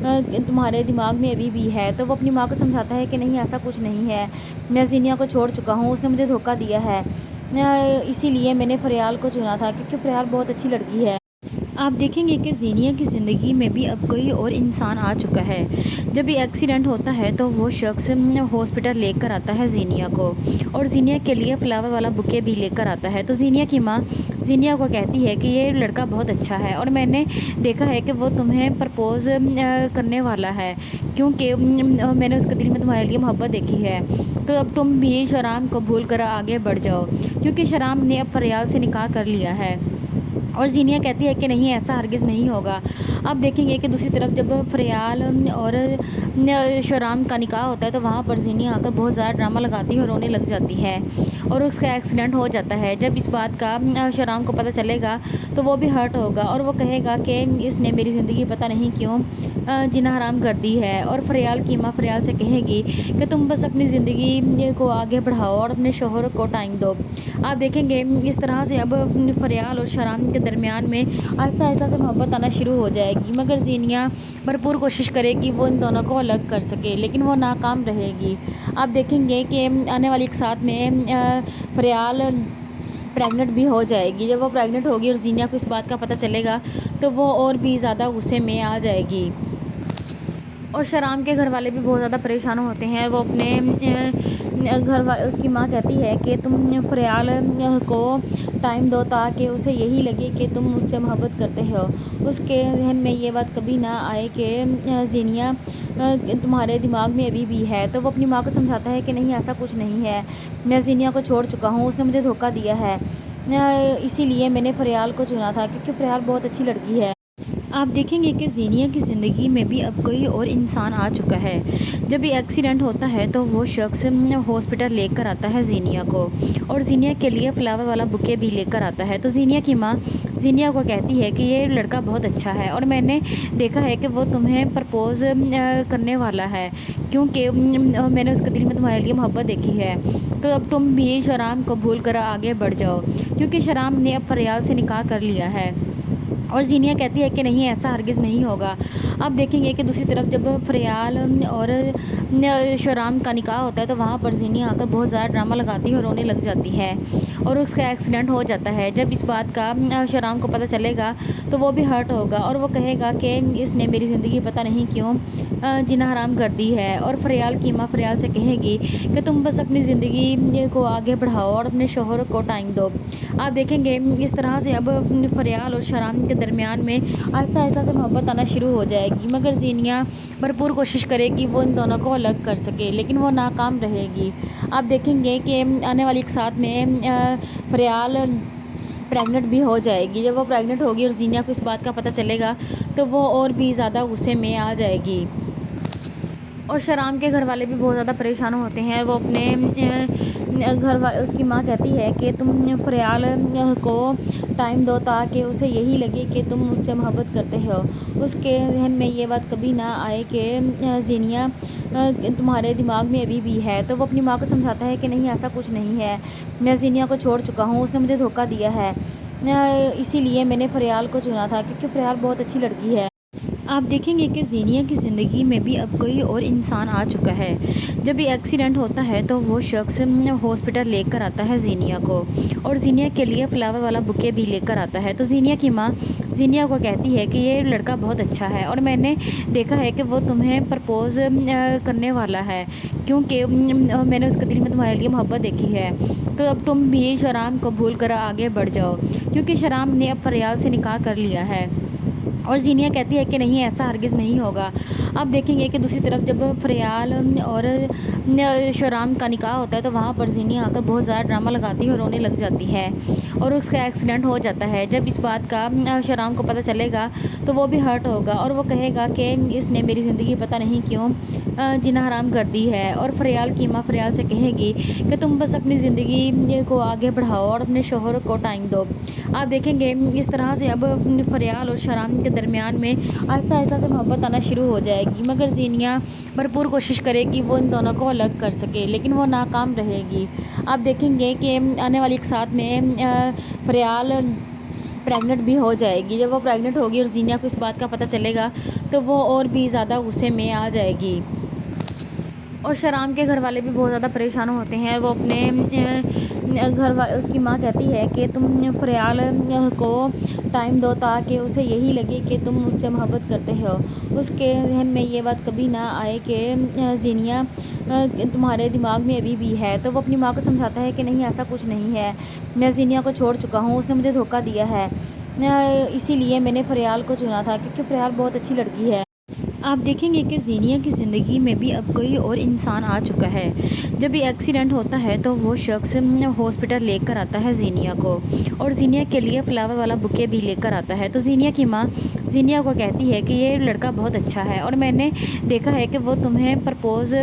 تمہارے دماغ میں ابھی بھی ہے۔ تو وہ اپنی ماں کو سمجھاتا ہے کہ نہیں ایسا کچھ نہیں ہے، میں زینیہ کو چھوڑ چکا ہوں، اس نے مجھے دھوکہ دیا ہے، اسی لیے میں نے فریال کو چنا تھا کیونکہ فریال بہت اچھی لڑکی ہے۔ آپ دیکھیں گے کہ زینیہ کی زندگی میں بھی اب کوئی اور انسان آ چکا ہے۔ جب بھی ایکسیڈنٹ ہوتا ہے تو وہ شخص ہاسپٹل لے کر آتا ہے زینیہ کو، اور زینیہ کے لیے فلاور والا بکے بھی لے کر آتا ہے۔ تو زینیہ کی ماں زینیہ کو کہتی ہے کہ یہ لڑکا بہت اچھا ہے اور میں نے دیکھا ہے کہ وہ تمہیں پرپوز کرنے والا ہے، کیونکہ میں نے اس کے دل میں تمہارے لیے محبت دیکھی ہے۔ تو اب تم بھی شرام کو بھول کر آگے بڑھ جاؤ، کیونکہ شرام نے اب فریال سے نکاح کر لیا ہے۔ اور زینیہ کہتی ہے کہ نہیں ایسا ہرگز نہیں ہوگا۔ آپ دیکھیں گے کہ دوسری طرف جب فریال اور شرام کا نکاح ہوتا ہے تو وہاں پر زینیہ آ کر بہت زیادہ ڈرامہ لگاتی ہے اور رونے لگ جاتی ہے، اور اس کا ایکسیڈنٹ ہو جاتا ہے۔ جب اس بات کا شرام کو پتہ چلے گا تو وہ بھی ہرٹ ہوگا اور وہ کہے گا کہ اس نے میری زندگی پتہ نہیں کیوں جینا حرام کر دی ہے، اور فریال کی ماں فریال سے کہے گی کہ تم بس اپنی زندگی کو آگے بڑھاؤ اور اپنے شوہر کو ٹائم دو۔ آپ دیکھیں گے اس طرح سے اب فریال اور شرام کے درمیان میں آہستہ آہستہ سے محبت آنا شروع ہو جائے گی، مگر زینیہ بھرپور کوشش کرے گی وہ ان دونوں کو الگ کر سکے، لیکن وہ ناکام رہے گی۔ آپ دیکھیں گے کہ آنے والی ایک ساتھ میں فریال پریگننٹ بھی ہو جائے گی۔ جب وہ پریگننٹ ہوگی اور زینیہ کو اس بات کا پتہ چلے گا تو وہ اور بھی زیادہ غصے میں آ جائے گی، اور شرام کے گھر والے بھی بہت زیادہ پریشان ہوتے ہیں۔ وہ اپنے گھر والے اس کی ماں کہتی ہے کہ تم فریال کو ٹائم دو تاکہ اسے یہی لگے کہ تم اس سے محبت کرتے ہو، اس کے ذہن میں یہ بات کبھی نہ آئے کہ زینیہ تمہارے دماغ میں ابھی بھی ہے۔ تو وہ اپنی ماں کو سمجھاتا ہے کہ نہیں ایسا کچھ نہیں ہے، میں زینیہ کو چھوڑ چکا ہوں، اس نے مجھے دھوکہ دیا ہے، اسی لیے میں نے فریال کو چنا تھا کیونکہ فریال بہت اچھی لڑکی ہے۔ آپ دیکھیں گے کہ زینیہ کی زندگی میں بھی اب کوئی اور انسان آ چکا ہے۔ جب بھی ایکسیڈنٹ ہوتا ہے تو وہ شخص ہاسپٹل لے کر آتا ہے زینیہ کو، اور زینیہ کے لیے فلاور والا بکے بھی لے کر آتا ہے۔ تو زینیہ کی ماں زینیہ کو کہتی ہے کہ یہ لڑکا بہت اچھا ہے اور میں نے دیکھا ہے کہ وہ تمہیں پرپوز کرنے والا ہے، کیونکہ میں نے اس کے دل میں تمہارے لیے محبت دیکھی ہے۔ تو اب تم بھی شرام کو بھول کر آگے بڑھ جاؤ، کیونکہ شرام نے اب فریال سے نکاح کر لیا ہے۔ اور زینیہ کہتی ہے کہ نہیں ایسا ہرگز نہیں ہوگا۔ آپ دیکھیں گے کہ دوسری طرف جب فریال اور شرام کا نکاح ہوتا ہے تو وہاں پر زینیہ آ کر بہت زیادہ ڈرامہ لگاتی ہے اور رونے لگ جاتی ہے، اور اس کا ایکسیڈنٹ ہو جاتا ہے۔ جب اس بات کا شرام کو پتہ چلے گا تو وہ بھی ہرٹ ہوگا اور وہ کہے گا کہ اس نے میری زندگی پتہ نہیں کیوں جینا حرام کر دی ہے، اور فریال کی ماں فریال سے کہے گی کہ تم بس اپنی زندگی کو آگے بڑھاؤ اور اپنے شوہر کو ٹائم دو۔ آپ دیکھیں گے اس طرح سے اب فریال اور شرام کے درمیان میں آہستہ آہستہ سے محبت آنا شروع ہو جائے گی، مگر زینیہ بھرپور کوشش کرے گی وہ ان دونوں کو الگ کر سکے، لیکن وہ ناکام رہے گی۔ آپ دیکھیں گے کہ آنے والی ایک ساتھ میں فریال پریگننٹ بھی ہو جائے گی۔ جب وہ پریگننٹ ہوگی اور زینیہ کو اس بات کا پتہ چلے گا تو وہ اور بھی زیادہ غصے میں آ جائے گی، اور شرام کے گھر والے بھی بہت زیادہ پریشان ہوتے ہیں۔ وہ اپنے اس کی ماں کہتی ہے کہ تم فریال کو ٹائم دو تاکہ اسے یہی لگے کہ تم اس سے محبت کرتے ہو، اس کے ذہن میں یہ بات کبھی نہ آئے کہ زینیہ تمہارے دماغ میں ابھی بھی ہے۔ تو وہ اپنی ماں کو سمجھاتا ہے کہ نہیں ایسا کچھ نہیں ہے، میں زینیہ کو چھوڑ چکا ہوں، اس نے مجھے دھوکہ دیا ہے، اسی لیے میں نے فریال کو چنا تھا کیونکہ فریال بہت اچھی لڑکی ہے۔ آپ دیکھیں گے کہ زینیہ کی زندگی میں بھی اب کوئی اور انسان آ چکا ہے۔ جب بھی ایکسیڈنٹ ہوتا ہے تو وہ شخص ہاسپٹل لے کر آتا ہے زینیہ کو، اور زینیہ کے لیے فلاور والا بکے بھی لے کر آتا ہے۔ تو زینیہ کی ماں زینیہ کو کہتی ہے کہ یہ لڑکا بہت اچھا ہے اور میں نے دیکھا ہے کہ وہ تمہیں پرپوز کرنے والا ہے، کیونکہ میں نے اس کے دل میں تمہارے لیے محبت دیکھی ہے۔ تو اب تم بھی شرام کو بھول کر آگے بڑھ جاؤ، کیونکہ شرام نے اب فریال سے نکاح کر لیا ہے، اور زینیہ کہتی ہے کہ نہیں ایسا ہرگز نہیں ہوگا۔ آپ دیکھیں گے کہ دوسری طرف جب فریال اور شرام کا نکاح ہوتا ہے تو وہاں پر زینیہ آ کر بہت زیادہ ڈرامہ لگاتی ہے اور رونے لگ جاتی ہے، اور اس کا ایکسیڈنٹ ہو جاتا ہے۔ جب اس بات کا شرام کو پتہ چلے گا تو وہ بھی ہرٹ ہوگا اور وہ کہے گا کہ اس نے میری زندگی پتہ نہیں کیوں جینا حرام کر دی ہے، اور فریال کی ماں فریال سے کہے گی کہ تم بس اپنی زندگی کو آگے بڑھاؤ اور اپنے شوہر کو ٹائم دو۔ آپ دیکھیں گے اس طرح سے اب فریال اور شرام کے درمیان میں آہستہ آہستہ سے محبت آنا شروع ہو جائے گی، مگر زینیہ بھرپور کوشش کرے گی وہ ان دونوں کو الگ کر سکے، لیکن وہ ناکام رہے گی۔ آپ دیکھیں گے کہ آنے والی ایک ساتھ میں فریال پریگننٹ بھی ہو جائے گی۔ جب وہ پریگننٹ ہوگی اور زینیا کو اس بات کا پتہ چلے گا تو وہ اور بھی زیادہ غصے میں آ جائے گی۔ اور شرام کے گھر والے بھی بہت زیادہ پریشان ہوتے ہیں۔ وہ اپنے اس کی ماں کہتی ہے کہ تم فریال کو ٹائم دو تاکہ اسے یہی لگے کہ تم اس سے محبت کرتے ہو۔ اس کے ذہن میں یہ بات کبھی نہ آئے کہ زینیا تمہارے دماغ میں ابھی بھی ہے۔ تو وہ اپنی ماں کو سمجھاتا ہے کہ نہیں، ایسا کچھ نہیں ہے، میں زینیا کو چھوڑ چکا ہوں، اس نے مجھے دھوکہ دیا ہے، اسی لیے میں نے فریال کو چنا تھا کیونکہ فریال بہت اچھی لڑکی ہے۔ آپ دیکھیں گے کہ زینیا کی زندگی میں بھی اب کوئی اور انسان آ چکا ہے۔ جب بھی ایکسیڈنٹ ہوتا ہے تو وہ شخص ہاسپٹل لے کر آتا ہے زینیا کو، اور زینیا کے لیے فلاور والا بکے بھی لے کر آتا ہے۔ تو زینیا کی ماں زینیا کو کہتی ہے کہ یہ لڑکا بہت اچھا ہے اور میں نے دیکھا ہے کہ وہ تمہیں پرپوز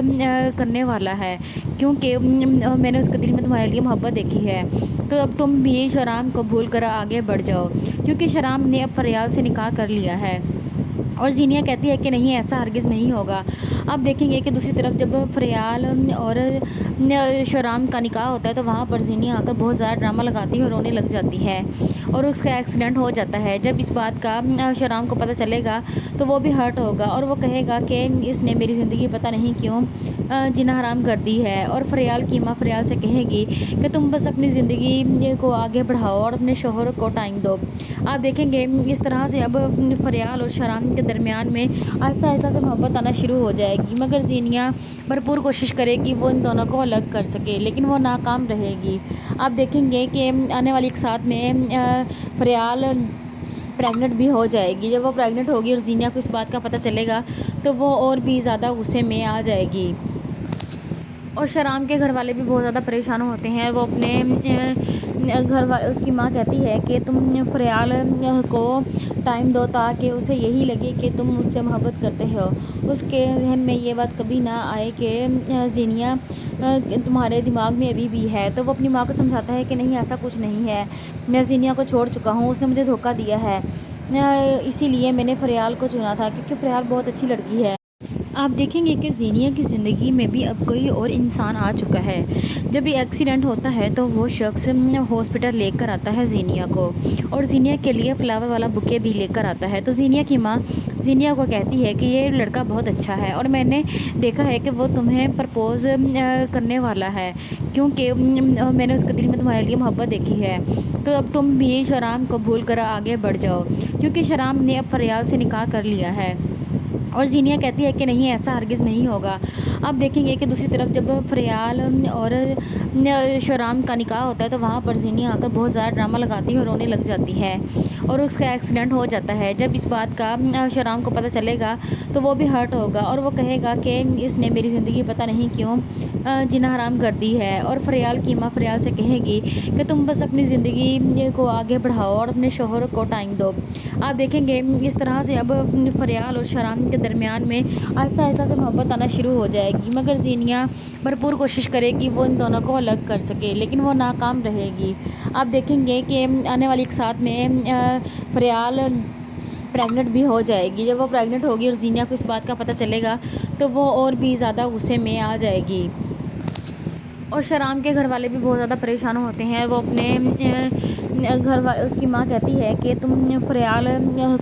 کرنے والا ہے، کیونکہ میں نے اس کے دل میں تمہارے لیے محبت دیکھی ہے۔ تو اب تم بھی شرام کو بھول کر آگے بڑھ جاؤ، کیونکہ شرام نے اب فریال سے نکاح کر لیا ہے۔ اور زینیا کہتی ہے کہ نہیں، ایسا ہرگز نہیں ہوگا۔ آپ دیکھیں گے کہ دوسری طرف جب فریال اور شرام کا نکاح ہوتا ہے تو وہاں پر زینیا آ کر بہت زیادہ ڈرامہ لگاتی ہے اور رونے لگ جاتی ہے، اور اس کا ایکسیڈنٹ ہو جاتا ہے۔ جب اس بات کا شرام کو پتہ چلے گا تو وہ بھی ہرٹ ہوگا اور وہ کہے گا کہ اس نے میری زندگی پتہ نہیں کیوں جینا حرام کر دی ہے۔ اور فریال کی ماں فریال سے کہے گی کہ تم بس اپنی زندگی کو آگے بڑھاؤ اور اپنے شوہر کو ٹائم دو۔ آپ دیکھیں گے اس طرح سے اب فریال اور شرام کے درمیان میں آہستہ آہستہ سے محبت آنا شروع ہو جائے گی، مگر زینیا بھرپور کوشش کرے گی وہ ان دونوں کو الگ کر سکے، لیکن وہ ناکام رہے گی۔ آپ دیکھیں گے کہ آنے والی ایک ساتھ میں فریال پریگننٹ بھی ہو جائے گی۔ جب وہ پریگننٹ ہوگی اور زینیا کو اس بات کا پتہ چلے گا تو وہ اور بھی زیادہ غصے میں آ جائے گی۔ اور شرام کے گھر والے بھی بہت زیادہ پریشان ہوتے ہیں۔ وہ اپنے اس کی ماں کہتی ہے کہ تم فریال کو ٹائم دو تاکہ اسے یہی لگے کہ تم اس سے محبت کرتے ہو۔ اس کے ذہن میں یہ بات کبھی نہ آئے کہ زینیا تمہارے دماغ میں ابھی بھی ہے۔ تو وہ اپنی ماں کو سمجھاتا ہے کہ نہیں، ایسا کچھ نہیں ہے، میں زینیا کو چھوڑ چکا ہوں، اس نے مجھے دھوکہ دیا ہے، اسی لیے میں نے فریال کو چنا تھا کیونکہ فریال بہت اچھی لڑکی ہے۔ آپ دیکھیں گے کہ زینیا کی زندگی میں بھی اب کوئی اور انسان آ چکا ہے۔ جب بھی ایکسیڈنٹ ہوتا ہے تو وہ شخص ہاسپٹل لے کر آتا ہے زینیا کو، اور زینیا کے لیے فلاور والا بکے بھی لے کر آتا ہے۔ تو زینیا کی ماں زینیا کو کہتی ہے کہ یہ لڑکا بہت اچھا ہے اور میں نے دیکھا ہے کہ وہ تمہیں پرپوز کرنے والا ہے، کیونکہ میں نے اس کے دل میں تمہارے لیے محبت دیکھی ہے۔ تو اب تم بھی شرام کو بھول کر آگے بڑھ جاؤ، کیونکہ شرام نے اب فریال سے نکاح کر لیا ہے۔ اور زینیا کہتی ہے کہ نہیں، ایسا ہرگز نہیں ہوگا۔ آپ دیکھیں گے کہ دوسری طرف جب فریال اور شرام کا نکاح ہوتا ہے تو وہاں پر زینیا آ کر بہت زیادہ ڈرامہ لگاتی ہے اور رونے لگ جاتی ہے، اور اس کا ایکسیڈنٹ ہو جاتا ہے۔ جب اس بات کا شرام کو پتہ چلے گا تو وہ بھی ہرٹ ہوگا اور وہ کہے گا کہ اس نے میری زندگی پتہ نہیں کیوں جینا حرام کر دی ہے۔ اور فریال کی ماں فریال سے کہے گی کہ تم بس اپنی زندگی کو آگے بڑھاؤ اور اپنے شوہر کو ٹائم دو۔ آپ دیکھیں گے اس طرح سے اب فریال اور شرام کے درمیان میں آہستہ آہستہ سے محبت آنا شروع ہو جائے گی، مگر زینیا بھرپور کوشش کرے گی وہ ان دونوں کو الگ کر سکے، لیکن وہ ناکام رہے گی۔ آپ دیکھیں گے کہ آنے والی ایک ساتھ میں فریال پریگننٹ بھی ہو جائے گی۔ جب وہ پریگننٹ ہوگی اور زینیا کو اس بات کا پتہ چلے گا تو وہ اور بھی زیادہ غصے میں آ جائے گی۔ اور شرام کے گھر والے بھی بہت زیادہ پریشان ہوتے ہیں۔ وہ اپنے اس کی ماں کہتی ہے کہ تم فریال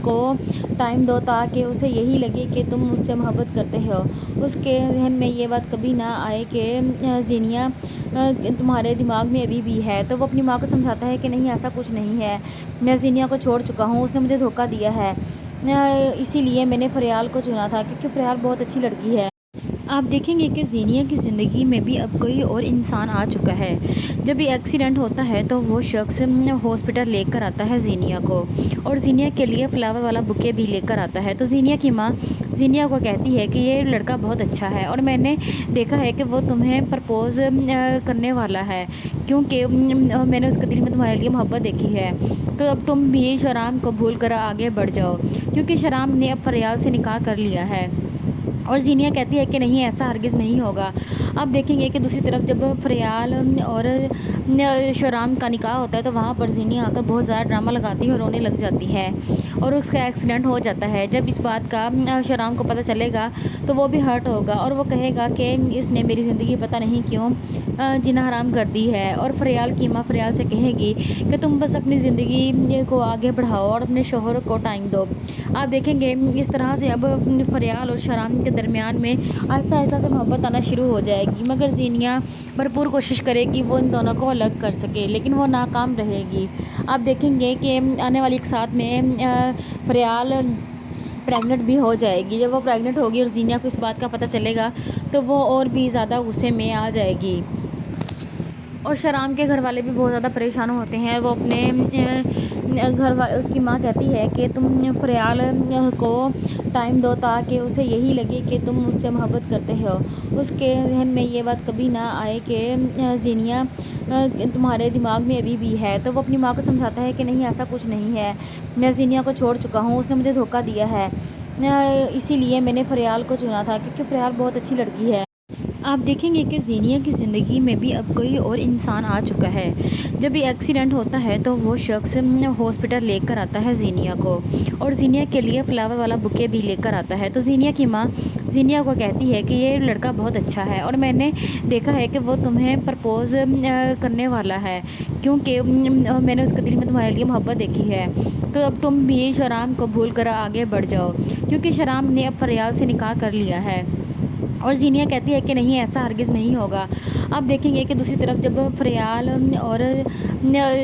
کو ٹائم دو تاکہ اسے یہی لگے کہ تم اس سے محبت کرتے ہو۔ اس کے ذہن میں یہ بات کبھی نہ آئے کہ زینیا تمہارے دماغ میں ابھی بھی ہے۔ تو وہ اپنی ماں کو سمجھاتا ہے کہ نہیں، ایسا کچھ نہیں ہے، میں زینیا کو چھوڑ چکا ہوں، اس نے مجھے دھوکہ دیا ہے، اسی لیے میں نے فریال کو چنا تھا کیونکہ فریال بہت اچھی لڑکی ہے۔ آپ دیکھیں گے کہ زینیا کی زندگی میں بھی اب کوئی اور انسان آ چکا ہے۔ جب بھی ایکسیڈنٹ ہوتا ہے تو وہ شخص ہاسپٹل لے کر آتا ہے زینیا کو، اور زینیا کے لیے فلاور والا بکے بھی لے کر آتا ہے۔ تو زینیا کی ماں زینیا کو کہتی ہے کہ یہ لڑکا بہت اچھا ہے اور میں نے دیکھا ہے کہ وہ تمہیں پرپوز کرنے والا ہے، کیونکہ میں نے اس کے دل میں تمہارے لیے محبت دیکھی ہے۔ تو اب تم بھی شرام کو بھول کر آگے بڑھ جاؤ، کیونکہ شرام نے اب فریال سے نکاح کر لیا ہے۔ اور زینیا کہتی ہے کہ نہیں، ایسا ہرگز نہیں ہوگا۔ آپ دیکھیں گے کہ دوسری طرف جب فریال اور شہرام کا نکاح ہوتا ہے تو وہاں پر زینیا آ کر بہت زیادہ ڈرامہ لگاتی ہے اور رونے لگ جاتی ہے، اور اس کا ایکسیڈنٹ ہو جاتا ہے۔ جب اس بات کا شہرام کو پتہ چلے گا تو وہ بھی ہرٹ ہوگا اور وہ کہے گا کہ اس نے میری زندگی پتہ نہیں کیوں جینا حرام کر دی ہے۔ اور فریال کی ماں فریال سے کہے گی کہ تم بس اپنی زندگی کو آگے بڑھاؤ اور اپنے شوہر کو ٹائم دو۔ آپ دیکھیں گے اس طرح سے اب فریال اور شہرام کے درمیان میں آہستہ آہستہ سے محبت آنا شروع ہو جائے گی، مگر زینیا بھرپور کوشش کرے گی وہ ان دونوں کو الگ کر سکے، لیکن وہ ناکام رہے گی۔ آپ دیکھیں گے کہ آنے والی ایک ساتھ میں فریال پریگننٹ بھی ہو جائے گی۔ جب وہ پریگننٹ ہوگی اور زینیا کو اس بات کا پتہ چلے گا تو وہ اور بھی زیادہ غصے میں آ جائے گی، اور شہرام کے گھر والے بھی بہت زیادہ پریشان ہوتے ہیں۔ وہ اپنے اس کی ماں کہتی ہے کہ تم فریال کو ٹائم دو تاکہ اسے یہی لگے کہ تم اس سے محبت کرتے ہو، اس کے ذہن میں یہ بات کبھی نہ آئے کہ زینیا تمہارے دماغ میں ابھی بھی ہے۔ تو وہ اپنی ماں کو سمجھاتا ہے کہ نہیں، ایسا کچھ نہیں ہے، میں زینیا کو چھوڑ چکا ہوں، اس نے مجھے دھوکہ دیا ہے، اسی لیے میں نے فریال کو چنا تھا کیونکہ فریال بہت اچھی لڑکی ہے۔ آپ دیکھیں گے کہ زینیا کی زندگی میں بھی اب کوئی اور انسان آ چکا ہے۔ جب یہ ایکسیڈنٹ ہوتا ہے تو وہ شخص ہاسپٹل لے کر آتا ہے زینیا کو، اور زینیا کے لیے فلاور والا بکے بھی لے کر آتا ہے۔ تو زینیا کی ماں زینیا کو کہتی ہے کہ یہ لڑکا بہت اچھا ہے اور میں نے دیکھا ہے کہ وہ تمہیں پرپوز کرنے والا ہے، کیونکہ میں نے اس کے دل میں تمہارے لیے محبت دیکھی ہے، تو اب تم بھی شہرام کو بھول کر آگے بڑھ جاؤ، کیونکہ شہرام نے اب فریال سے نکاح کر لیا ہے۔ اور زینیا کہتی ہے کہ نہیں، ایسا ہرگز نہیں ہوگا۔ آپ دیکھیں گے کہ دوسری طرف جب فریال اور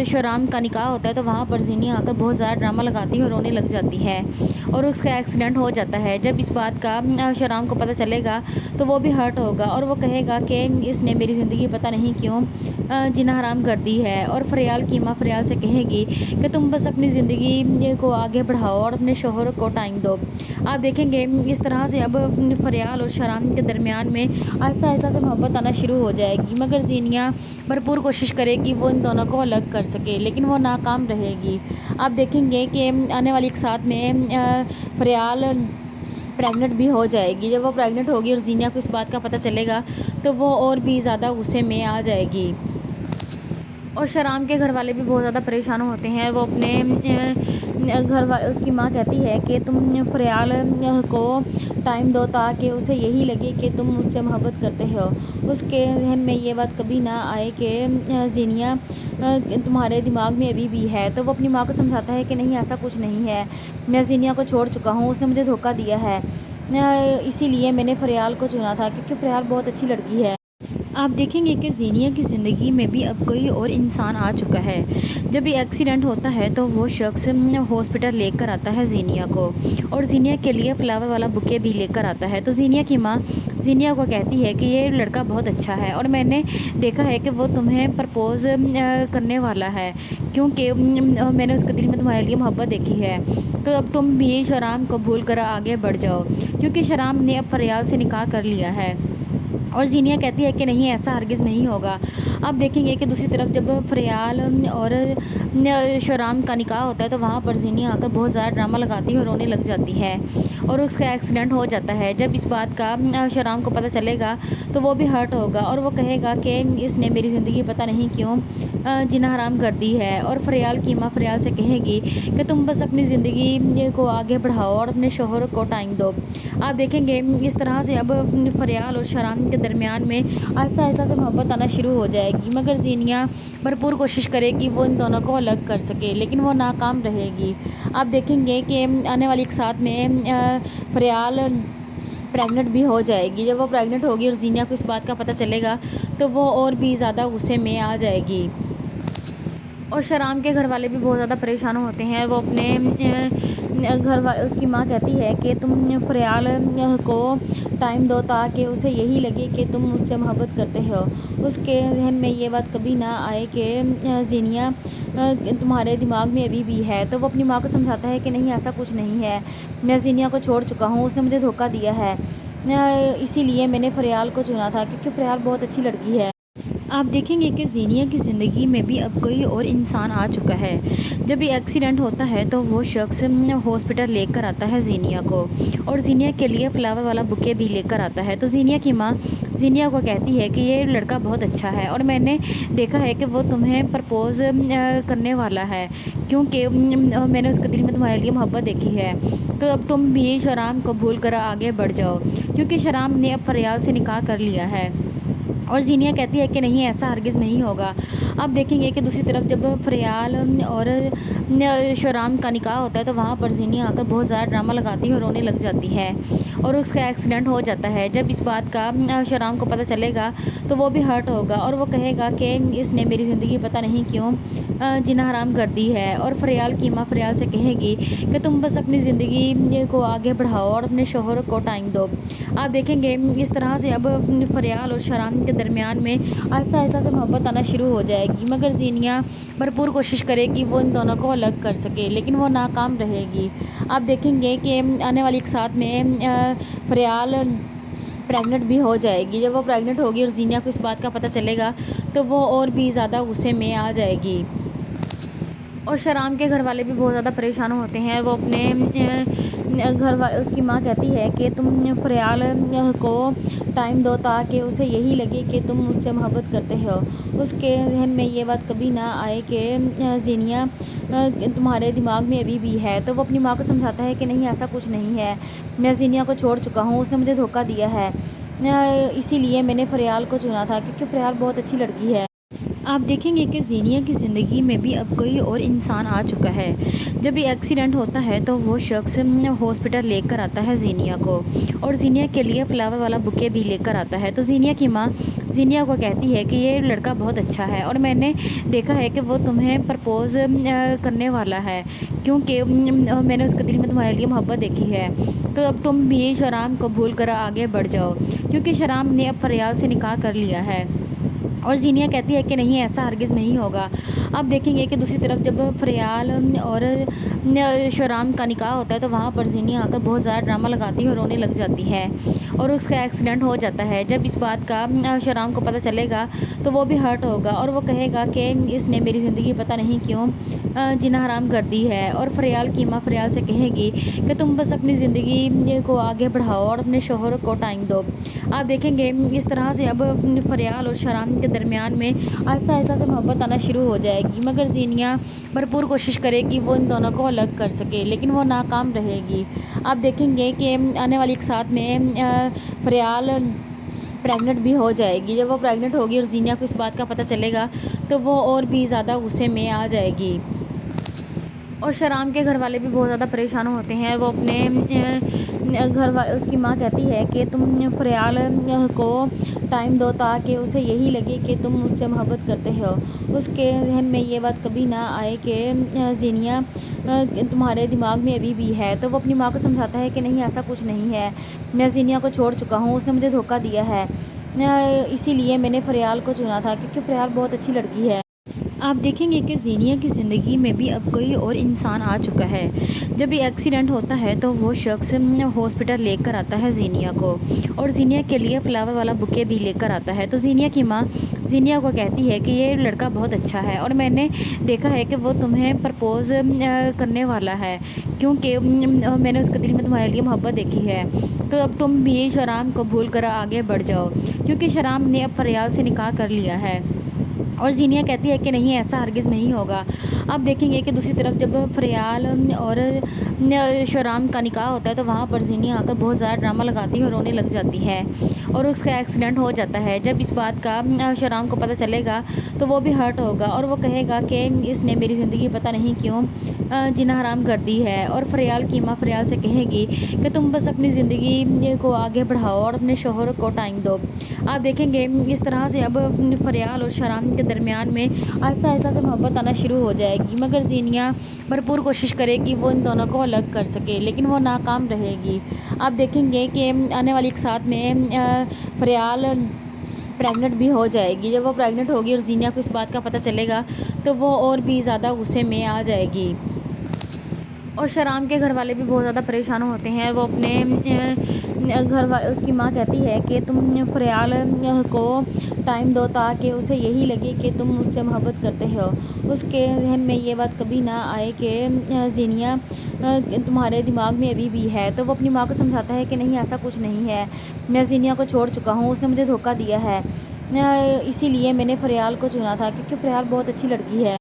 شہرام کا نکاح ہوتا ہے تو وہاں پر زینیا آ کر بہت زیادہ ڈرامہ لگاتی ہے اور رونے لگ جاتی ہے، اور اس کا ایکسیڈنٹ ہو جاتا ہے۔ جب اس بات کا شہرام کو پتہ چلے گا تو وہ بھی ہرٹ ہوگا اور وہ کہے گا کہ اس نے میری زندگی پتہ نہیں کیوں جینا حرام کر دی ہے۔ اور فریال کی ماں فریال سے کہے گی کہ تم بس اپنی زندگی کو آگے بڑھاؤ اور اپنے شوہر کو ٹائم دو۔ آپ دیکھیں گے اس طرح سے اب فریال اور شہرام کے درمیان میں آہستہ آہستہ سے محبت آنا شروع ہو جائے گی، مگر زینیا بھرپور کوشش کرے گی وہ ان دونوں کو الگ کر سکے، لیکن وہ ناکام رہے گی۔ آپ دیکھیں گے کہ آنے والی ایک ساتھ میں فریال پریگننٹ بھی ہو جائے گی۔ جب وہ پریگننٹ ہوگی اور زینیا کو اس بات کا پتہ چلے گا تو وہ اور بھی زیادہ غصے میں آ جائے گی، اور شہرام کے گھر والے بھی بہت زیادہ پریشان ہوتے ہیں۔ وہ اپنے اس کی ماں کہتی ہے کہ تم فریال کو ٹائم دو تاکہ اسے یہی لگے کہ تم اس سے محبت کرتے ہو، اس کے ذہن میں یہ بات کبھی نہ آئے کہ زینیا تمہارے دماغ میں ابھی بھی ہے۔ تو وہ اپنی ماں کو سمجھاتا ہے کہ نہیں، ایسا کچھ نہیں ہے، میں زینیا کو چھوڑ چکا ہوں، اس نے مجھے دھوکہ دیا ہے، اسی لیے میں نے فریال کو چنا تھا کیونکہ فریال بہت اچھی لڑکی ہے۔ آپ دیکھیں گے کہ زینیا کی زندگی میں بھی اب کوئی اور انسان آ چکا ہے۔ جب یہ ایکسیڈنٹ ہوتا ہے تو وہ شخص ہاسپٹل لے کر آتا ہے زینیا کو، اور زینیا کے لیے فلاور والا بکے بھی لے کر آتا ہے۔ تو زینیا کی ماں زینیا کو کہتی ہے کہ یہ لڑکا بہت اچھا ہے اور میں نے دیکھا ہے کہ وہ تمہیں پرپوز کرنے والا ہے، کیونکہ میں نے اس کے دل میں تمہارے لیے محبت دیکھی ہے، تو اب تم بھی شہرام کو بھول کر آگے بڑھ جاؤ، کیونکہ شہرام نے اب فریال سے نکاح کر لیا ہے۔ اور زینیا کہتی ہے کہ نہیں، ایسا ہرگز نہیں ہوگا۔ آپ دیکھیں گے کہ دوسری طرف جب فریال اور شہرام کا نکاح ہوتا ہے تو وہاں پر زینیا آ کر بہت زیادہ ڈرامہ لگاتی ہے اور رونے لگ جاتی ہے، اور اس کا ایکسیڈنٹ ہو جاتا ہے۔ جب اس بات کا شہرام کو پتہ چلے گا تو وہ بھی ہرٹ ہوگا اور وہ کہے گا کہ اس نے میری زندگی پتہ نہیں کیوں جینا حرام کر دی ہے۔ اور فریال کی ماں فریال سے کہے گی کہ تم بس اپنی زندگی کو آگے بڑھاؤ اور اپنے شوہر کو ٹائم دو۔ آپ دیکھیں گے اس طرح سے اب فریال اور شہرام کے درمیان میں آہستہ آہستہ سے محبت آنا شروع ہو جائے گی، مگر زینیا بھرپور کوشش کرے گی وہ ان دونوں کو الگ کر سکے، لیکن وہ ناکام رہے گی۔ آپ دیکھیں گے کہ آنے والی ایک ساتھ میں فریال پریگننٹ بھی ہو جائے گی۔ جب وہ پریگننٹ ہوگی اور زینیا کو اس بات کا پتہ چلے گا تو وہ اور بھی زیادہ غصے میں آ جائے گی، اور شہرام کے گھر والے بھی بہت زیادہ پریشان ہوتے ہیں۔ وہ اپنے اس کی ماں کہتی ہے کہ تم فریال کو ٹائم دو تاکہ اسے یہی لگے کہ تم اس سے محبت کرتے ہو، اس کے ذہن میں یہ بات کبھی نہ آئے کہ زینیا تمہارے دماغ میں ابھی بھی ہے۔ تو وہ اپنی ماں کو سمجھاتا ہے کہ نہیں، ایسا کچھ نہیں ہے، میں زینیا کو چھوڑ چکا ہوں، اس نے مجھے دھوکہ دیا ہے، اسی لیے میں نے فریال کو چنا تھا کیونکہ فریال بہت اچھی لڑکی ہے۔ آپ دیکھیں گے کہ زینیہ کی زندگی میں بھی اب کوئی اور انسان آ چکا ہے۔ جب بھی ایکسیڈنٹ ہوتا ہے تو وہ شخص ہاسپٹل لے کر آتا ہے زینیہ کو، اور زینیہ کے لیے فلاور والا بکے بھی لے کر آتا ہے۔ تو زینیہ کی ماں زینیہ کو کہتی ہے کہ یہ لڑکا بہت اچھا ہے اور میں نے دیکھا ہے کہ وہ تمہیں پرپوز کرنے والا ہے، کیونکہ میں نے اس کے دل میں تمہارے لیے محبت دیکھی ہے۔ تو اب تم بھی شرام کو بھول کر آگے بڑھ جاؤ، کیونکہ شرام نے اب فریال سے نکاح کر لیا ہے۔ اور زینیہ کہتی ہے کہ نہیں، ایسا ہرگز نہیں ہوگا۔ آپ دیکھیں گے کہ دوسری طرف جب فریال اور شرام کا نکاح ہوتا ہے تو وہاں پر زینیہ آ کر بہت زیادہ ڈرامہ لگاتی ہے اور رونے لگ جاتی ہے، اور اس کا ایکسیڈنٹ ہو جاتا ہے۔ جب اس بات کا شرام کو پتہ چلے گا تو وہ بھی ہرٹ ہوگا اور وہ کہے گا کہ اس نے میری زندگی پتہ نہیں کیوں جینا حرام کر دی ہے۔ اور فریال کی ماں فریال سے کہے گی کہ تم بس اپنی زندگی کو آگے بڑھاؤ اور اپنے شوہر کو ٹائم دو۔ آپ دیکھیں گے اس طرح سے اب فریال اور شرام کے درمیان میں آہستہ آہستہ سے محبت آنا شروع ہو جائے گی، مگر زینیہ بھرپور کوشش کرے گی وہ ان دونوں کو الگ کر سکے، لیکن وہ ناکام رہے گی۔ آپ دیکھیں گے کہ آنے والی ایک ساتھ میں فریال پریگننٹ بھی ہو جائے گی۔ جب وہ پریگننٹ ہوگی اور زینیہ کو اس بات کا پتہ چلے گا تو وہ اور بھی زیادہ غصے میں آ جائے گی، اور شرام کے گھر والے بھی بہت زیادہ پریشان ہوتے ہیں۔ وہ اپنے اس کی ماں کہتی ہے کہ تم فریال کو ٹائم دو تاکہ اسے یہی لگے کہ تم اس سے محبت کرتے ہو، اس کے ذہن میں یہ بات کبھی نہ آئے کہ زینیہ تمہارے دماغ میں ابھی بھی ہے۔ تو وہ اپنی ماں کو سمجھاتا ہے کہ نہیں، ایسا کچھ نہیں ہے، میں زینیہ کو چھوڑ چکا ہوں، اس نے مجھے دھوکہ دیا ہے، اسی لیے میں نے فریال کو چنا تھا، کیونکہ فریال بہت اچھی لڑکی ہے۔ آپ دیکھیں گے کہ زینیہ کی زندگی میں بھی اب کوئی اور انسان آ چکا ہے۔ جب بھی ایکسیڈنٹ ہوتا ہے تو وہ شخص ہاسپٹل لے کر آتا ہے زینیہ کو، اور زینیہ کے لیے فلاور والا بکے بھی لے کر آتا ہے۔ تو زینیہ کی ماں زینیہ کو کہتی ہے کہ یہ لڑکا بہت اچھا ہے اور میں نے دیکھا ہے کہ وہ تمہیں پرپوز کرنے والا ہے، کیونکہ میں نے اس کے دل میں تمہارے لیے محبت دیکھی ہے۔ تو اب تم بھی شرام کو بھول کر آگے بڑھ جاؤ، کیونکہ شرام نے اب فریال سے نکاح کر لیا ہے۔ اور زینیہ کہتی ہے کہ نہیں، ایسا ہرگز نہیں ہوگا۔ آپ دیکھیں گے کہ دوسری طرف جب فریال اور شرام کا نکاح ہوتا ہے تو وہاں پر زینیہ آ کر بہت زیادہ ڈرامہ لگاتی ہے اور رونے لگ جاتی ہے، اور اس کا ایکسیڈنٹ ہو جاتا ہے۔ جب اس بات کا شرام کو پتہ چلے گا تو وہ بھی ہرٹ ہوگا اور وہ کہے گا کہ اس نے میری زندگی پتہ نہیں کیوں جینا حرام کر دی ہے۔ اور فریال کی ماں فریال سے کہے گی کہ تم بس اپنی زندگی کو آگے بڑھاؤ اور اپنے شوہر کو ٹائم دو۔ آپ دیکھیں گے اس طرح سے اب فریال اور شرام کے درمیان میں آہستہ آہستہ سے محبت آنا شروع ہو جائے گی، مگر زینیہ بھرپور کوشش کرے گی وہ ان دونوں کو الگ کر سکے، لیکن وہ ناکام رہے گی۔ آپ دیکھیں گے کہ آنے والی ایک ساتھ میں فریال پریگننٹ بھی ہو جائے گی۔ جب وہ پریگننٹ ہوگی اور زینیہ کو اس بات کا پتہ چلے گا تو وہ اور بھی زیادہ غصے میں آ جائے گی، اور شرام کے گھر والے بھی بہت زیادہ پریشان ہوتے ہیں۔ وہ اپنے اس کی ماں کہتی ہے کہ تم فریال کو ٹائم دو تاکہ اسے یہی لگے کہ تم اس سے محبت کرتے ہو، اس کے ذہن میں یہ بات کبھی نہ آئے کہ زینیہ تمہارے دماغ میں ابھی بھی ہے۔ تو وہ اپنی ماں کو سمجھاتا ہے کہ نہیں، ایسا کچھ نہیں ہے، میں زینیہ کو چھوڑ چکا ہوں، اس نے مجھے دھوکہ دیا ہے، اسی لیے میں نے فریال کو چنا تھا، کیونکہ فریال بہت اچھی لڑکی ہے۔ آپ دیکھیں گے کہ زینیہ کی زندگی میں بھی اب کوئی اور انسان آ چکا ہے۔ جب بھی ایکسیڈنٹ ہوتا ہے تو وہ شخص ہاسپٹل لے کر آتا ہے زینیہ کو، اور زینیہ کے لیے فلاور والا بکے بھی لے کر آتا ہے۔ تو زینیہ کی ماں زینیہ کو کہتی ہے کہ یہ لڑکا بہت اچھا ہے اور میں نے دیکھا ہے کہ وہ تمہیں پرپوز کرنے والا ہے، کیونکہ میں نے اس کے دل میں تمہارے لیے محبت دیکھی ہے۔ تو اب تم بھی شرام کو بھول کر آگے بڑھ جاؤ، کیونکہ شرام نے اب فریال سے نکاح کر لیا ہے۔ اور زینیہ کہتی ہے کہ نہیں، ایسا ہرگز نہیں ہوگا۔ آپ دیکھیں گے کہ دوسری طرف جب فریال اور شرام کا نکاح ہوتا ہے تو وہاں پر زینیہ آ کر بہت زیادہ ڈرامہ لگاتی ہے اور رونے لگ جاتی ہے، اور اس کا ایکسیڈنٹ ہو جاتا ہے۔ جب اس بات کا شرام کو پتہ چلے گا تو وہ بھی ہرٹ ہوگا اور وہ کہے گا کہ اس نے میری زندگی پتہ نہیں کیوں جینا حرام کر دی ہے۔ اور فریال کی ماں فریال سے کہے گی کہ تم بس اپنی زندگی کو آگے بڑھاؤ اور اپنے شوہر کو ٹائم دو۔ آپ دیکھیں گے اس طرح سے اب فریال اور شرام کے درمیان میں آہستہ آہستہ سے محبت آنا شروع ہو جائے گی، مگر زینیہ بھرپور کوشش کرے گی وہ ان دونوں کو الگ کر سکے، لیکن وہ ناکام رہے گی۔ آپ دیکھیں گے کہ آنے والی ایک ساتھ میں فریال پریگننٹ بھی ہو جائے گی۔ جب وہ پریگننٹ ہوگی اور زینیہ کو اس بات کا پتہ چلے گا تو وہ اور بھی زیادہ غصے میں آ جائے گی، اور شرام کے گھر والے بھی بہت زیادہ پریشان ہوتے ہیں۔ وہ اپنے گھر والے اس کی ماں کہتی ہے کہ تم فریال کو ٹائم دو تاکہ اسے یہی لگے کہ تم اس سے محبت کرتے ہو۔ اس کے ذہن میں یہ بات کبھی نہ آئے کہ زینیا تمہارے دماغ میں ابھی بھی ہے۔ تو وہ اپنی ماں کو سمجھاتا ہے کہ نہیں، ایسا کچھ نہیں ہے، میں زینیا کو چھوڑ چکا ہوں، اس نے مجھے دھوکہ دیا ہے، اسی لیے میں نے فریال کو چنا تھا کیونکہ فریال بہت اچھی لڑکی ہے۔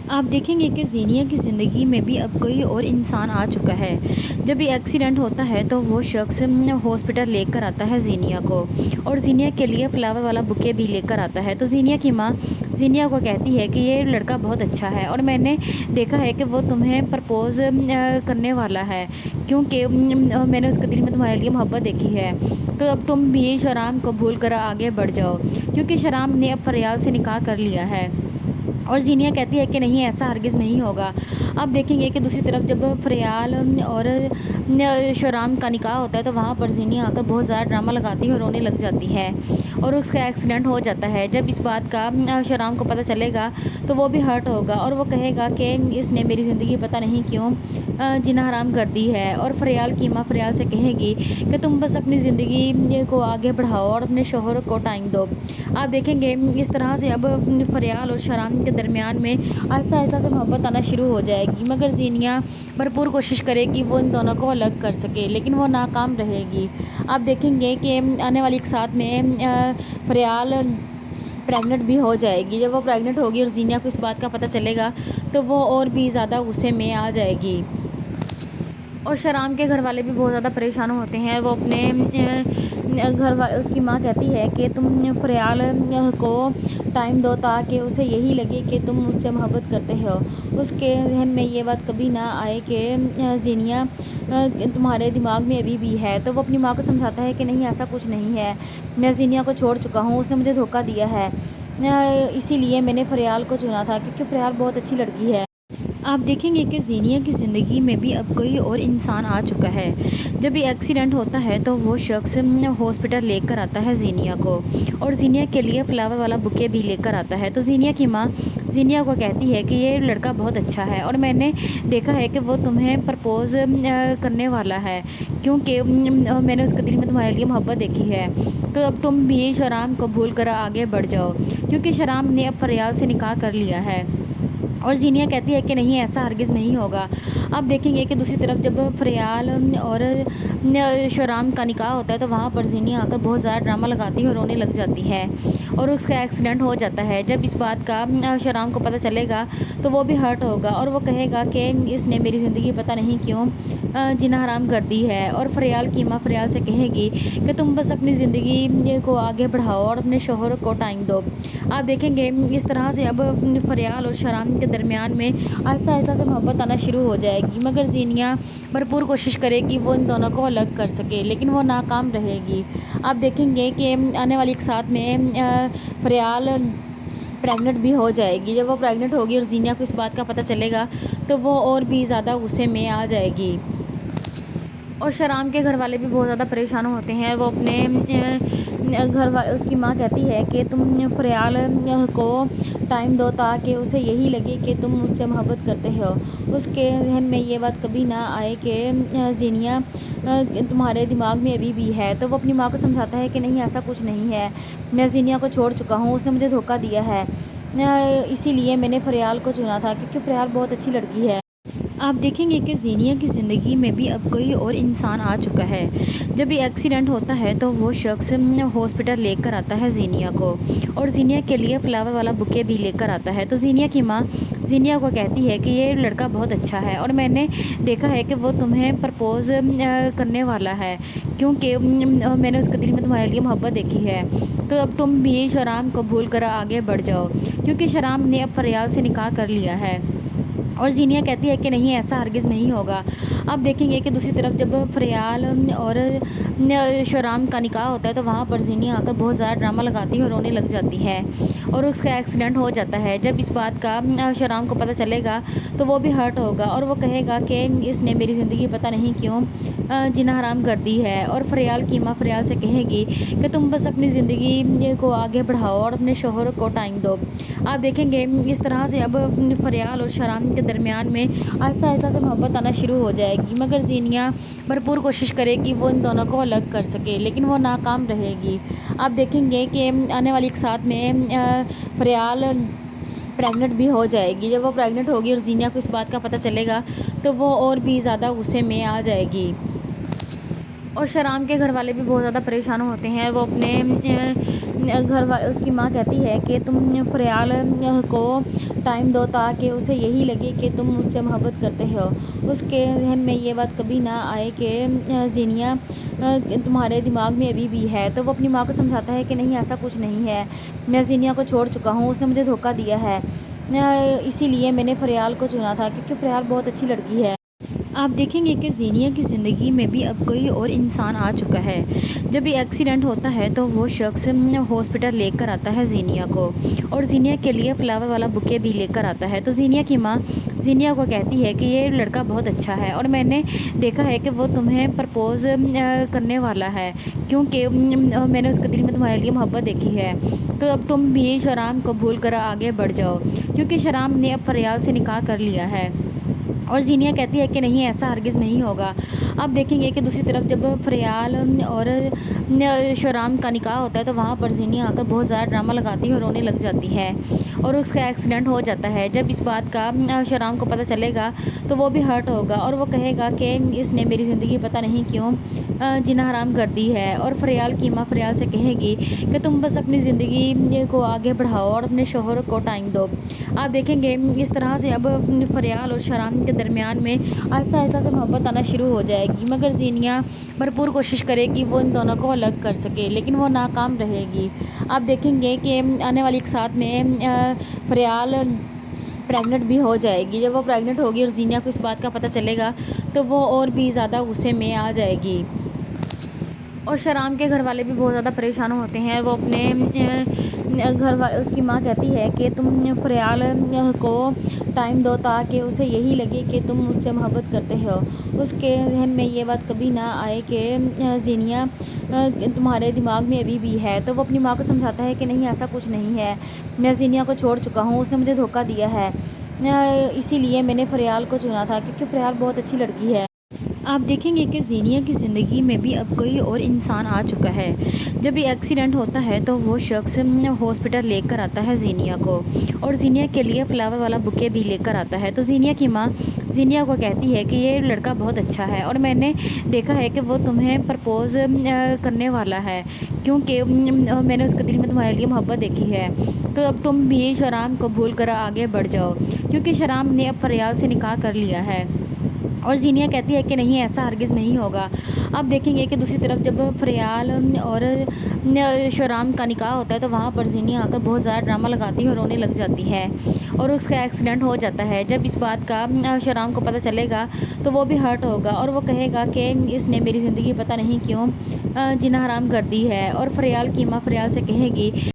آپ دیکھیں گے کہ زینیا کی زندگی میں بھی اب کوئی اور انسان آ چکا ہے۔ جب بھی ایکسیڈنٹ ہوتا ہے تو وہ شخص ہاسپٹل لے کر آتا ہے زینیا کو، اور زینیا کے لیے فلاور والا بکے بھی لے کر آتا ہے۔ تو زینیا کی ماں زینیا کو کہتی ہے کہ یہ لڑکا بہت اچھا ہے اور میں نے دیکھا ہے کہ وہ تمہیں پرپوز کرنے والا ہے، کیونکہ میں نے اس کے دل میں تمہارے لیے محبت دیکھی ہے۔ تو اب تم بھی شرام کو بھول کر آگے بڑھ جاؤ، کیونکہ شرام نے اب فریال سے نکاح کر لیا ہے۔ اور زینیا کہتی ہے کہ نہیں، ایسا ہرگز نہیں ہوگا۔ آپ دیکھیں گے کہ دوسری طرف جب فریال اور شرام کا نکاح ہوتا ہے تو وہاں پر زینیا آ کر بہت زیادہ ڈرامہ لگاتی ہے اور رونے لگ جاتی ہے، اور اس کا ایکسیڈنٹ ہو جاتا ہے۔ جب اس بات کا شرام کو پتہ چلے گا تو وہ بھی ہرٹ ہوگا اور وہ کہے گا کہ اس نے میری زندگی پتہ نہیں کیوں جینا حرام کر دی ہے۔ اور فریال کی ماں فریال سے کہے گی کہ تم بس اپنی زندگی کو آگے بڑھاؤ اور اپنے شوہر کو ٹائم دو۔ آپ دیکھیں گے اس طرح سے اب فریال اور شرام کے درمیان میں آہستہ آہستہ سے محبت آنا شروع ہو جائے گی، مگر زینیا بھرپور کوشش کرے گی وہ ان دونوں کو الگ کر سکے، لیکن وہ ناکام رہے گی۔ آپ دیکھیں گے کہ آنے والی ایک ساتھ میں فریال پریگننٹ بھی ہو جائے گی۔ جب وہ پریگننٹ ہوگی اور زینیا کو اس بات کا پتہ چلے گا تو وہ اور بھی زیادہ غصے میں آ جائے گی، اور شرام کے گھر والے بھی بہت زیادہ پریشان ہوتے ہیں۔ وہ اپنے اس کی ماں کہتی ہے کہ تم فریال کو ٹائم دو تاکہ اسے یہی لگے کہ تم اس سے محبت کرتے ہو۔ اس کے ذہن میں یہ بات کبھی نہ آئے کہ زینیا تمہارے دماغ میں ابھی بھی ہے۔ تو وہ اپنی ماں کو سمجھاتا ہے کہ نہیں، ایسا کچھ نہیں ہے، میں زینیا کو چھوڑ چکا ہوں، اس نے مجھے دھوکہ دیا ہے، اسی لیے میں نے فریال کو چنا تھا کیونکہ فریال بہت اچھی لڑکی ہے۔ آپ دیکھیں گے کہ زینیا کی زندگی میں بھی اب کوئی اور انسان آ چکا ہے۔ جب بھی ایکسیڈنٹ ہوتا ہے تو وہ شخص ہاسپٹل لے کر آتا ہے زینیا کو، اور زینیا کے لیے فلاور والا بکے بھی لے کر آتا ہے۔ تو زینیا کی ماں زینیا کو کہتی ہے کہ یہ لڑکا بہت اچھا ہے اور میں نے دیکھا ہے کہ وہ تمہیں پرپوز کرنے والا ہے، کیونکہ میں نے اس کے دل میں تمہارے لیے محبت دیکھی ہے۔ تو اب تم بھی شرام کو بھول کر آگے بڑھ جاؤ، کیونکہ شرام نے اب فریال سے نکاح کر لیا ہے۔ اور زینیا کہتی ہے کہ نہیں، ایسا ہرگز نہیں ہوگا۔ آپ دیکھیں گے کہ دوسری طرف جب فریال اور شرام کا نکاح ہوتا ہے تو وہاں پر زینیا آ کر بہت زیادہ ڈرامہ لگاتی ہے اور رونے لگ جاتی ہے، اور اس کا ایکسیڈنٹ ہو جاتا ہے۔ جب اس بات کا شرام کو پتہ چلے گا تو وہ بھی ہرٹ ہوگا اور وہ کہے گا کہ اس نے میری زندگی پتہ نہیں کیوں جینا حرام کر دی ہے۔ اور فریال کی ماں فریال سے کہے گی کہ تم بس اپنی زندگی کو آگے بڑھاؤ اور اپنے شوہر کو ٹائم دو۔ آپ دیکھیں گے اس طرح سے اب فریال اور شرام کے درمیان میں آہستہ آہستہ سے محبت آنا شروع ہو جائے گی، مگر زینیا بھرپور کوشش کرے گی وہ ان دونوں کو الگ کر سکے، لیکن وہ ناکام رہے گی۔ آپ دیکھیں گے کہ آنے والی ایک ساتھ میں فریال پریگننٹ بھی ہو جائے گی۔ جب وہ پریگننٹ ہوگی اور زینیا کو اس بات کا پتہ چلے گا تو وہ اور بھی زیادہ غصے میں آ جائے گی، اور شرام کے گھر والے بھی بہت زیادہ پریشان ہوتے ہیں۔ وہ اپنے اس کی ماں کہتی ہے کہ تم فریال کو ٹائم دو تاکہ اسے یہی لگے کہ تم اس سے محبت کرتے ہو۔ اس کے ذہن میں یہ بات کبھی نہ آئے کہ زینیا تمہارے دماغ میں ابھی بھی ہے۔ تو وہ اپنی ماں کو سمجھاتا ہے کہ نہیں، ایسا کچھ نہیں ہے، میں زینیا کو چھوڑ چکا ہوں، اس نے مجھے دھوکہ دیا ہے، اسی لیے میں نے فریال کو چنا تھا کیونکہ فریال بہت اچھی لڑکی ہے۔ آپ دیکھیں گے کہ زینیا کی زندگی میں بھی اب کوئی اور انسان آ چکا ہے۔ جب بھی ایکسیڈنٹ ہوتا ہے تو وہ شخص ہاسپٹل لے کر آتا ہے زینیا کو، اور زینیا کے لیے فلاور والا بکے بھی لے کر آتا ہے۔ تو زینیا کی ماں زینیا کو کہتی ہے کہ یہ لڑکا بہت اچھا ہے اور میں نے دیکھا ہے کہ وہ تمہیں پرپوز کرنے والا ہے، کیونکہ میں نے اس کے دل میں تمہارے لیے محبت دیکھی ہے۔ تو اب تم بھی شرام کو بھول کر آگے بڑھ جاؤ، کیونکہ شرام نے اب فریال سے نکاح کر لیا ہے۔ اور زینیا کہتی ہے کہ نہیں، ایسا ہرگز نہیں ہوگا۔ آپ دیکھیں گے کہ دوسری طرف جب فریال اور شرام کا نکاح ہوتا ہے تو وہاں پر زینیا آ کر بہت زیادہ ڈرامہ لگاتی ہے اور رونے لگ جاتی ہے، اور اس کا ایکسیڈنٹ ہو جاتا ہے۔ جب اس بات کا شرام کو پتہ چلے گا تو وہ بھی ہرٹ ہوگا اور وہ کہے گا کہ اس نے میری زندگی پتہ نہیں کیوں جینا حرام کر دی ہے۔ اور فریال کی ماں فریال سے کہے گی کہ تم بس اپنی زندگی کو آگے بڑھاؤ اور اپنے شوہر کو ٹائم دو۔ آپ دیکھیں گے اس طرح سے اب فریال اور شرام کے درمیان میں آہستہ آہستہ سے محبت آنا شروع ہو جائے گی، مگر زینیہ بھرپور کوشش کرے گی وہ ان دونوں کو الگ کر سکے، لیکن وہ ناکام رہے گی۔ آپ دیکھیں گے کہ آنے والی ایک ساتھ میں فریال پریگننٹ بھی ہو جائے گی۔ جب وہ پریگننٹ ہوگی اور زینیہ کو اس بات کا پتہ چلے گا تو وہ اور بھی زیادہ غصے میں آ جائے گی، اور شرام کے گھر والے بھی بہت زیادہ پریشان ہوتے ہیں۔ وہ اپنے گھر والے، اس کی ماں کہتی ہے کہ تم فریال کو ٹائم دو تاکہ اسے یہی لگے کہ تم اس سے محبت کرتے ہو، اس کے ذہن میں یہ بات کبھی نہ آئے کہ زینیہ تمہارے دماغ میں ابھی بھی ہے۔ تو وہ اپنی ماں کو سمجھاتا ہے کہ نہیں، ایسا کچھ نہیں ہے، میں زینیہ کو چھوڑ چکا ہوں، اس نے مجھے دھوکہ دیا ہے، اسی لیے میں نے فریال کو چنا تھا کیونکہ فریال بہت اچھی لڑکی ہے۔ آپ دیکھیں گے کہ زینیہ کی زندگی میں بھی اب کوئی اور انسان آ چکا ہے۔ جب بھی ایکسیڈنٹ ہوتا ہے تو وہ شخص ہاسپٹل لے کر آتا ہے زینیہ کو، اور زینیہ کے لیے فلاور والا بکے بھی لے کر آتا ہے۔ تو زینیہ کی ماں زینیہ کو کہتی ہے کہ یہ لڑکا بہت اچھا ہے اور میں نے دیکھا ہے کہ وہ تمہیں پرپوز کرنے والا ہے، کیونکہ میں نے اس کے دل میں تمہارے لیے محبت دیکھی ہے۔ تو اب تم بھی شرام کو بھول کر آگے بڑھ جاؤ، کیونکہ شرام نے اب فریال سے نکاح کر لیا ہے۔ اور زینیہ کہتی ہے کہ نہیں، ایسا ہرگز نہیں ہوگا۔ آپ دیکھیں گے کہ دوسری طرف جب فریال اور شرام کا نکاح ہوتا ہے تو وہاں پر زینیہ آ کر بہت زیادہ ڈرامہ لگاتی ہے اور رونے لگ جاتی ہے، اور اس کا ایکسیڈنٹ ہو جاتا ہے۔ جب اس بات کا شرام کو پتہ چلے گا تو وہ بھی ہرٹ ہوگا، اور وہ کہے گا کہ اس نے میری زندگی پتہ نہیں کیوں جینا حرام کر دی ہے۔ اور فریال کی ماں فریال سے کہے گی کہ تم بس اپنی زندگی کو آگے بڑھاؤ اور اپنے شوہر کو ٹائم دو۔ آپ دیکھیں گے اس طرح سے اب فریال اور شرام کے درمیان میں آہستہ آہستہ سے محبت آنا شروع ہو جائے گی، مگر زینیہ بھرپور کوشش کرے گی وہ ان دونوں کو الگ کر سکے، لیکن وہ ناکام رہے گی۔ آپ دیکھیں گے کہ آنے والی ایک ساتھ میں فریال پریگننٹ بھی ہو جائے گی۔ جب وہ پریگننٹ ہوگی اور زینیہ کو اس بات کا پتہ چلے گا تو وہ اور بھی زیادہ غصے میں آ جائے گی، اور شرام کے گھر والے بھی بہت زیادہ پریشان ہوتے ہیں۔ وہ اپنے گھر والے، اس کی ماں کہتی ہے کہ تم فریال کو ٹائم دو تاکہ اسے یہی لگے کہ تم اس سے محبت کرتے ہو، اس کے ذہن میں یہ بات کبھی نہ آئے کہ زینیہ تمہارے دماغ میں ابھی بھی ہے۔ تو وہ اپنی ماں کو سمجھاتا ہے کہ نہیں، ایسا کچھ نہیں ہے، میں زینیہ کو چھوڑ چکا ہوں، اس نے مجھے دھوکہ دیا ہے، اسی لیے میں نے فریال کو چنا تھا کیونکہ فریال بہت اچھی لڑکی ہے۔ آپ دیکھیں گے کہ زینیہ کی زندگی میں بھی اب کوئی اور انسان آ چکا ہے۔ جب بھی ایکسیڈنٹ ہوتا ہے تو وہ شخص ہاسپٹل لے کر آتا ہے زینیہ کو، اور زینیہ کے لیے فلاور والا بکے بھی لے کر آتا ہے۔ تو زینیہ کی ماں زینیہ کو کہتی ہے کہ یہ لڑکا بہت اچھا ہے اور میں نے دیکھا ہے کہ وہ تمہیں پرپوز کرنے والا ہے، کیونکہ میں نے اس کے دل میں تمہارے لیے محبت دیکھی ہے۔ تو اب تم بھی شرام کو بھول کر آگے بڑھ جاؤ، کیونکہ شرام نے اب فریال سے نکاح کر لیا ہے، اور زینیہ کہتی ہے کہ نہیں، ایسا ہرگز نہیں ہوگا۔ آپ دیکھیں گے کہ دوسری طرف جب فریال اور شرام کا نکاح ہوتا ہے تو وہاں پر زینیہ آ کر بہت زیادہ ڈرامہ لگاتی ہے اور رونے لگ جاتی ہے، اور اس کا ایکسیڈنٹ ہو جاتا ہے۔ جب اس بات کا شرام کو پتہ چلے گا تو وہ بھی ہرٹ ہوگا، اور وہ کہے گا کہ اس نے میری زندگی پتہ نہیں کیوں جینا حرام کر دی ہے۔ اور فریال کی ماں فریال سے کہے گی